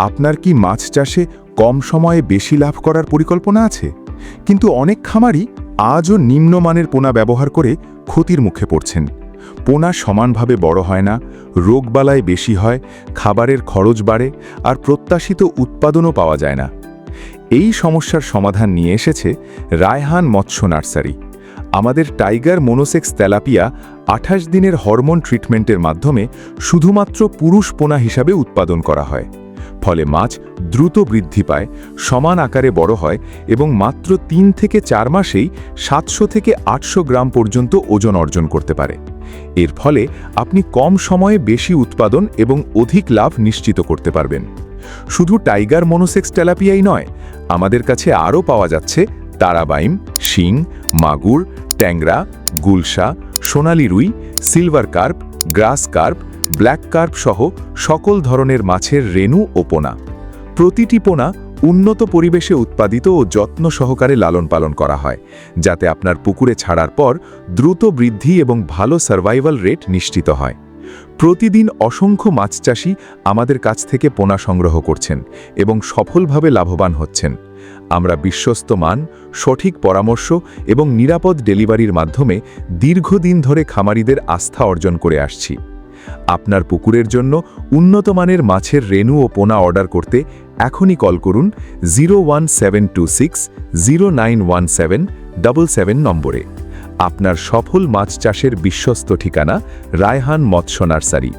আপনার কি মাছ চাষে কম সময়ে বেশি লাভ করার পরিকল্পনা আছে? কিন্তু অনেক খামারই আজও নিম্নমানের পোনা ব্যবহার করে ক্ষতির মুখে পড়ছেন। পোনা সমানভাবে বড় হয় না, রোগবালাই বেশি হয়, খাবারের খরচ বাড়ে, আর প্রত্যাশিত উৎপাদনও পাওয়া যায় না। এই সমস্যার সমাধান নিয়ে এসেছে রায়হান মৎস্য নার্সারি। আমাদের টাইগার মনোসেক্স তেলাপিয়া 28 দিনের হরমোন ট্রিটমেন্টের মাধ্যমে শুধুমাত্র পুরুষ পোনা হিসাবে উৎপাদন করা হয়। ফলে মাছ দ্রুত বৃদ্ধি পায়, সমান আকারে বড় হয় এবং মাত্র 3 থেকে 4 মাসেই 700 থেকে 800 গ্রাম পর্যন্ত ওজন অর্জন করতে পারে। এর ফলে আপনি কম সময়ে বেশি উৎপাদন এবং অধিক লাভ নিশ্চিত করতে পারবেন। শুধু টাইগার মনোসেক্স তেলাপিয়াই নয়, আমাদের কাছে আরও পাওয়া যাচ্ছে তারাবাইম, শিং, মাগুর, ট্যাংরা, গুলশা, সোনালি রুই, সিলভার কার্প, গ্রাস কার্প, ব্ল্যাক কার্প সহ সকল ধরনের মাছের রেণু ও পোনা। প্রতিটি পোনা উন্নত পরিবেশে উৎপাদিত ও যত্ন সহকারে লালন পালন করা হয়, যাতে আপনার পুকুরে ছাড়ার পর দ্রুত বৃদ্ধি এবং ভালো সার্ভাইভাল রেট নিশ্চিত হয়। প্রতিদিন অসংখ্য মাছ চাষি আমাদের কাছ থেকে পোনা সংগ্রহ করছেন এবং সফলভাবে লাভবান হচ্ছেন। আমরা বিশ্বস্ত মান, সঠিক পরামর্শ এবং নিরাপদ ডেলিভারির মাধ্যমে দীর্ঘদিন ধরে খামারিদের আস্থা অর্জন করে আসছি। আপনার পুকুরের জন্য উন্নত মানের মাছের রেণু ও পোনা অর্ডার করতে এখনই কল করুন 01726091777 নম্বরে। আপনার সফল মাছ চাষের বিশ্বস্ত ঠিকানা রায়হান মৎস্য নার্সারি।